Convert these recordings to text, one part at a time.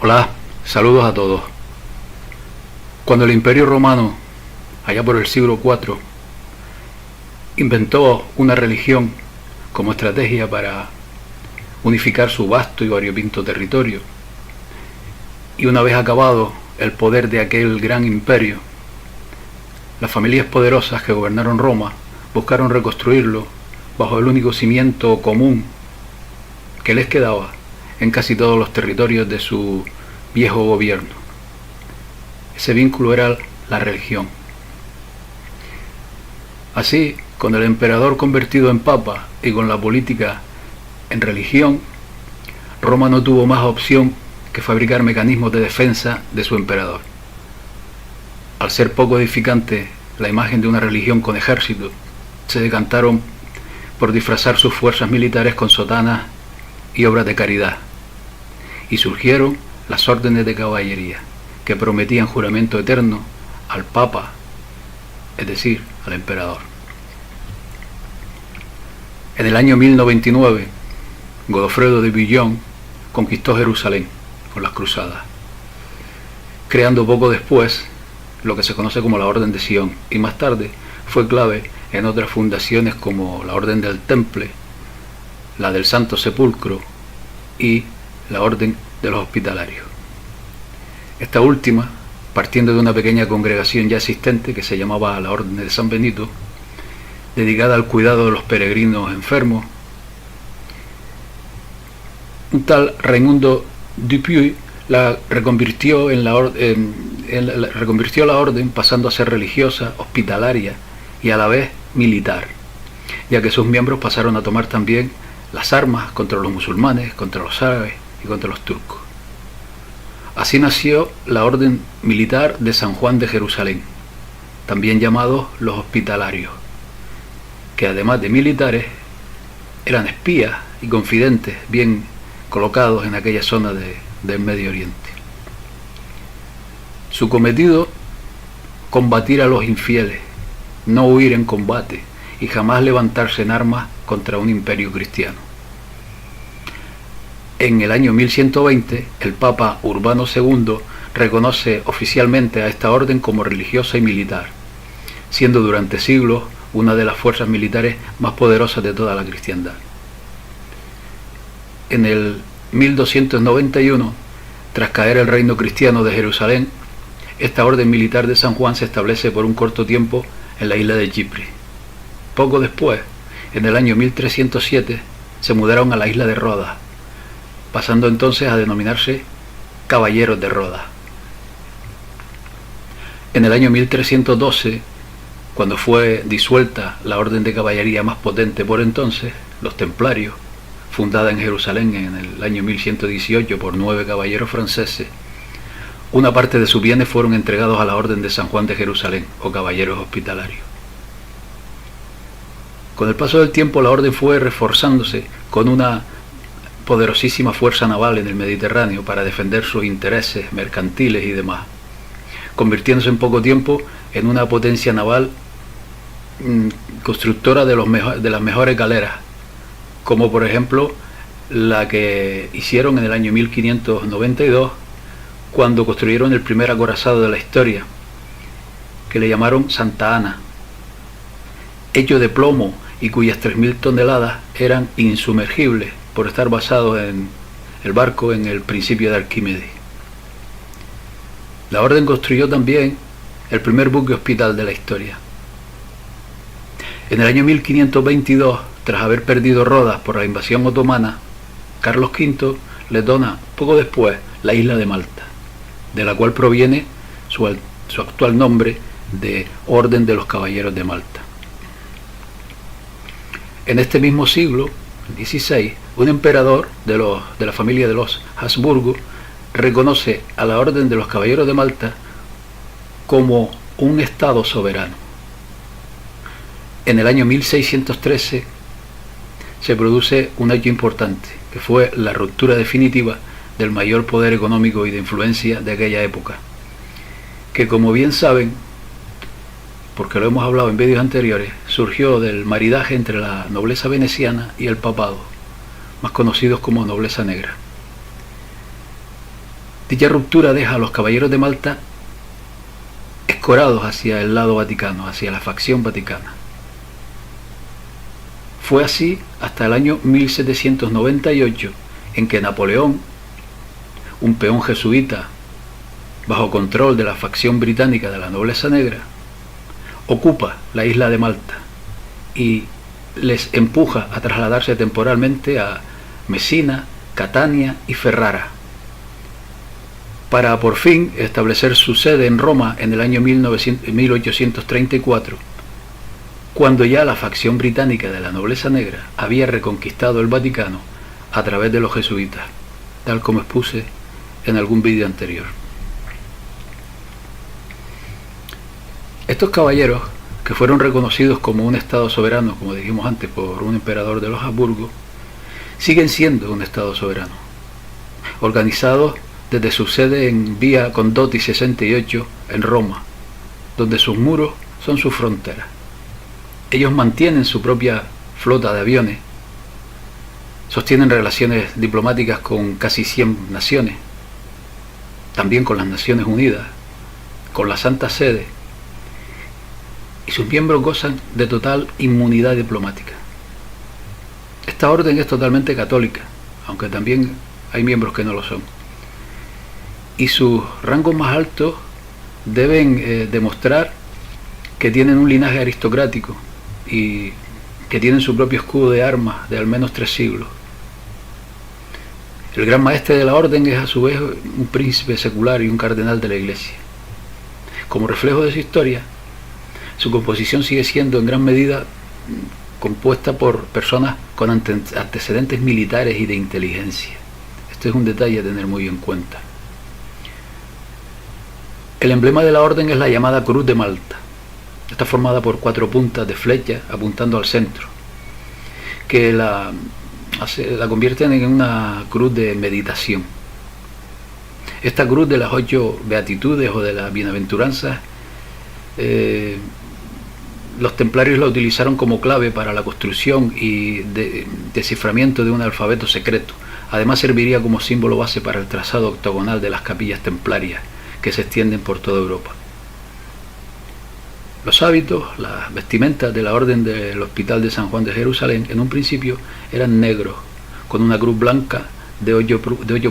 Hola, saludos a todos. Cuando el Imperio Romano, allá por el siglo IV, inventó una religión como estrategia para unificar su vasto y variopinto territorio, y una vez acabado el poder de aquel gran imperio, las familias poderosas que gobernaron Roma buscaron reconstruirlo bajo el único cimiento común que les quedaba en casi todos los territorios de su viejo gobierno. Ese vínculo era la religión. Así, con el emperador convertido en papa y con la política en religión, Roma no tuvo más opción que fabricar mecanismos de defensa de su emperador. Al ser poco edificante la imagen de una religión con ejército, se decantaron por disfrazar sus fuerzas militares con sotanas y obras de caridad, y surgieron las órdenes de caballería, que prometían juramento eterno al papa, es decir, al emperador. En el año 1099, Godofredo de Bouillon conquistó Jerusalén con las cruzadas, creando poco después lo que se conoce como la Orden de Sion, y más tarde fue clave en otras fundaciones como la Orden del Temple, la del Santo Sepulcro y la Orden de los Hospitalarios. Esta última, partiendo de una pequeña congregación ya existente que se llamaba la Orden de San Benito, dedicada al cuidado de los peregrinos enfermos, un tal Raimundo Dupuy la reconvirtió reconvirtió la orden, pasando a ser religiosa, hospitalaria y a la vez militar, ya que sus miembros pasaron a tomar también las armas contra los musulmanes, contra los árabes y contra los turcos. Así nació la Orden Militar de San Juan de Jerusalén, también llamados los Hospitalarios, que además de militares eran espías y confidentes bien colocados en aquella zona del Medio Oriente. Su cometido: combatir a los infieles, no huir en combate y jamás levantarse en armas contra un imperio cristiano. En el año 1120, el Papa Urbano II reconoce oficialmente a esta orden como religiosa y militar, siendo durante siglos una de las fuerzas militares más poderosas de toda la cristiandad. En el 1291, tras caer el reino cristiano de Jerusalén, esta orden militar de San Juan se establece por un corto tiempo en la isla de Chipre. Poco después, en el año 1307, se mudaron a la isla de Rodas, pasando entonces a denominarse Caballeros de Rodas. En el año 1312, cuando fue disuelta la orden de caballería más potente por entonces, los Templarios, fundada en Jerusalén en el año 1118 por 9 caballeros franceses, una parte de sus bienes fueron entregados a la Orden de San Juan de Jerusalén, o Caballeros Hospitalarios. Con el paso del tiempo, la orden fue reforzándose con una poderosísima fuerza naval en el Mediterráneo para defender sus intereses mercantiles y demás, convirtiéndose en poco tiempo en una potencia naval constructora de las mejores galeras, como por ejemplo la que hicieron en el año 1592, cuando construyeron el primer acorazado de la historia, que le llamaron Santa Ana, hecho de plomo y cuyas 3.000 toneladas eran insumergibles por estar basado en el barco en el principio de Arquímedes. La orden construyó también el primer buque hospital de la historia. En el año 1522, tras haber perdido Rodas por la invasión otomana, Carlos V le dona poco después la isla de Malta, de la cual proviene su actual nombre de Orden de los Caballeros de Malta. En este mismo siglo, XVI, un emperador de la familia de los Habsburgo reconoce a la Orden de los Caballeros de Malta como un estado soberano. En el año 1613 se produce un hecho importante, que fue la ruptura definitiva del mayor poder económico y de influencia de aquella época, que, como bien saben, porque lo hemos hablado en vídeos anteriores, surgió del maridaje entre la nobleza veneciana y el papado, más conocidos como nobleza negra. Dicha ruptura deja a los caballeros de Malta escorados hacia el lado vaticano, hacia la facción vaticana. Fue así hasta el año 1798, en que Napoleón, un peón jesuita bajo control de la facción británica de la nobleza negra, ocupa la isla de Malta y les empuja a trasladarse temporalmente a Messina, Catania y Ferrara, para por fin establecer su sede en Roma en el año 1834, cuando ya la facción británica de la nobleza negra había reconquistado el Vaticano a través de los jesuitas, tal como expuse en algún vídeo anterior. Estos caballeros, que fueron reconocidos como un estado soberano, como dijimos antes, por un emperador de los Habsburgo, siguen siendo un estado soberano, organizados desde su sede en Vía Condotti 68 en Roma, donde sus muros son sus fronteras. Ellos mantienen su propia flota de aviones, sostienen relaciones diplomáticas con casi 100 naciones, también con las Naciones Unidas, con la Santa Sede, y sus miembros gozan de total inmunidad diplomática. Esta orden es totalmente católica, aunque también hay miembros que no lo son. Y sus rangos más altos deben demostrar que tienen un linaje aristocrático y que tienen su propio escudo de armas de al menos 3 siglos. El gran maestre de la orden es a su vez un príncipe secular y un cardenal de la Iglesia. Como reflejo de su historia, su composición sigue siendo en gran medida compuesta por personas con antecedentes militares y de inteligencia. Este es un detalle a tener muy en cuenta. El emblema de la orden es la llamada Cruz de Malta. Está formada por 4 puntas de flecha apuntando al centro, que la convierten en una cruz de meditación. Esta cruz de las 8 beatitudes o de las bienaventuranzas, los templarios la utilizaron como clave para la construcción y desciframiento de un alfabeto secreto. Además serviría como símbolo base para el trazado octogonal de las capillas templarias que se extienden por toda Europa. Los hábitos, las vestimentas de la Orden del Hospital de San Juan de Jerusalén en un principio eran negros, con una cruz blanca de 8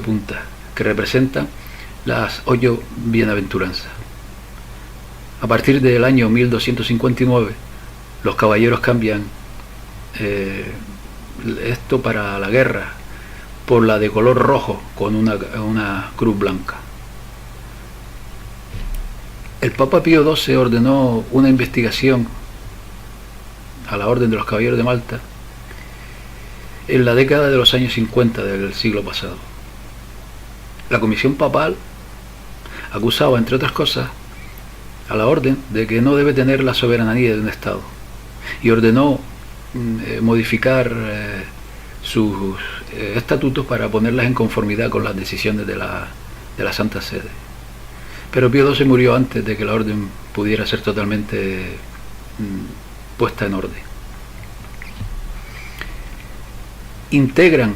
puntas, que representan las 8 bienaventuranzas. A partir del año 1259, los caballeros cambian esto para la guerra por la de color rojo con una cruz blanca. El Papa Pío XII ordenó una investigación a la Orden de los Caballeros de Malta en la década de los años 50 del siglo pasado. La Comisión Papal acusaba, entre otras cosas, a la Orden de que no debe tener la soberanía de un Estado y ordenó modificar sus estatutos para ponerlas en conformidad con las decisiones de la Santa Sede. Pero Pío XII murió antes de que la orden pudiera ser totalmente puesta en orden. Integran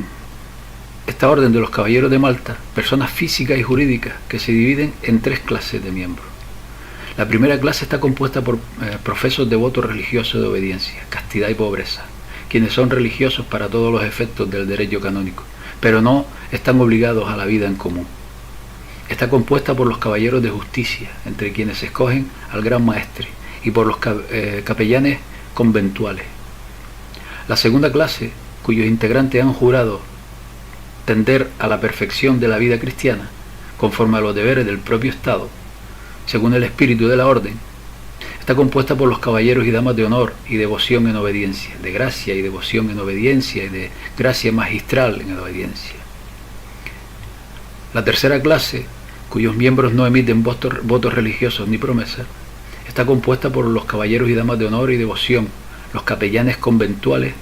esta orden de los Caballeros de Malta personas físicas y jurídicas que se dividen en 3 clases de miembros. La primera clase está compuesta por profesos devotos religiosos de obediencia, castidad y pobreza, quienes son religiosos para todos los efectos del derecho canónico, pero no están obligados a la vida en común. Está compuesta por los caballeros de justicia, entre quienes se escogen al gran maestre, y por los capellanes conventuales. La segunda clase, cuyos integrantes han jurado tender a la perfección de la vida cristiana, conforme a los deberes del propio Estado, según el espíritu de la orden, está compuesta por los caballeros y damas de honor y devoción en obediencia, de gracia y devoción en obediencia y de gracia magistral en obediencia. La tercera clase, cuyos miembros no emiten votos religiosos ni promesas, está compuesta por los caballeros y damas de honor y devoción, los capellanes conventuales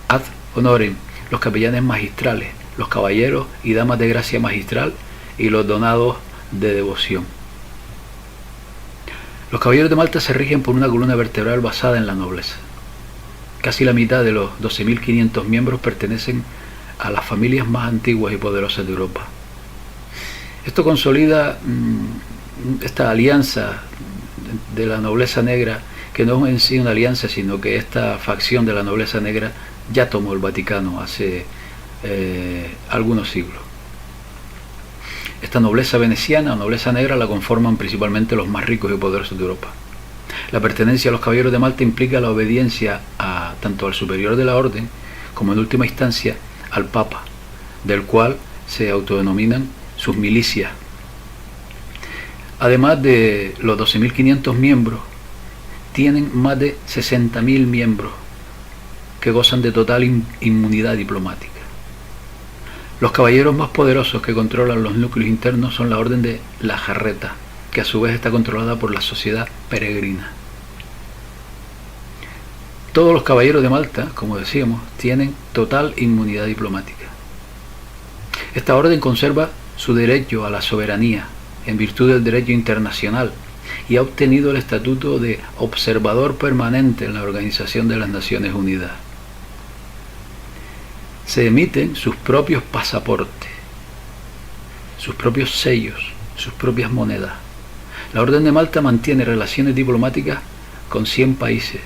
ad honorem, los capellanes magistrales, los caballeros y damas de gracia magistral y los donados de devoción. Los caballeros de Malta se rigen por una columna vertebral basada en la nobleza. Casi la mitad de los 12.500 miembros pertenecen a las familias más antiguas y poderosas de Europa. Esto consolida esta alianza de la nobleza negra, que no es en sí una alianza, sino que esta facción de la nobleza negra ya tomó el Vaticano hace algunos siglos. Esta nobleza veneciana o nobleza negra la conforman principalmente los más ricos y poderosos de Europa. La pertenencia a los caballeros de Malta implica la obediencia tanto al superior de la orden como en última instancia al Papa, del cual se autodenominan sus milicias. Además de los 12.500 miembros, tienen más de 60.000 miembros que gozan de total inmunidad diplomática. Los caballeros más poderosos que controlan los núcleos internos son la Orden de la Jarreta, que a su vez está controlada por la Sociedad Peregrina. Todos los caballeros de Malta, como decíamos, tienen total inmunidad diplomática. Esta orden conserva su derecho a la soberanía en virtud del derecho internacional y ha obtenido el estatuto de observador permanente en la Organización de las Naciones Unidas. Se emiten sus propios pasaportes, sus propios sellos, sus propias monedas. La Orden de Malta mantiene relaciones diplomáticas con 100 países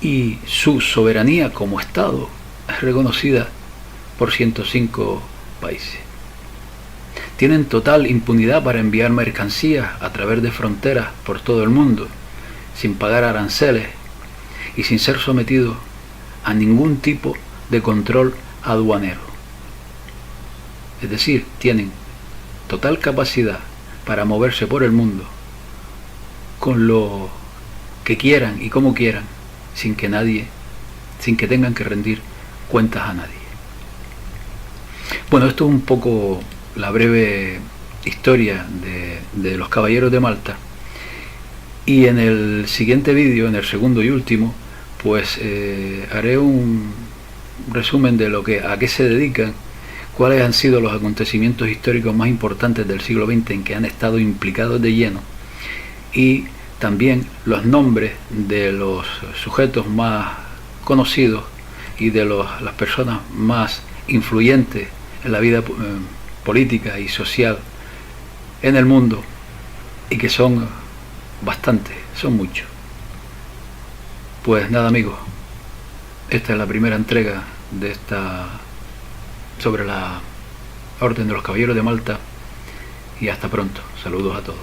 y su soberanía como Estado es reconocida por 105 países. Tienen total impunidad para enviar mercancías a través de fronteras por todo el mundo, sin pagar aranceles y sin ser sometidos a ningún tipo de control aduanero. Es decir, tienen total capacidad para moverse por el mundo con lo que quieran y como quieran, sin que tengan que rendir cuentas a nadie. Bueno, esto es un poco la breve historia de los caballeros de Malta, y en el siguiente vídeo, en el segundo y último, pues haré un resumen de a qué se dedican, cuáles han sido los acontecimientos históricos más importantes del siglo XX en que han estado implicados de lleno, y también los nombres de los sujetos más conocidos y de las personas más influyentes en la vida política y social en el mundo, y que son bastantes, son muchos. Pues nada, amigos, esta es la primera entrega de sobre la Orden de los Caballeros de Malta, y hasta pronto. Saludos a todos.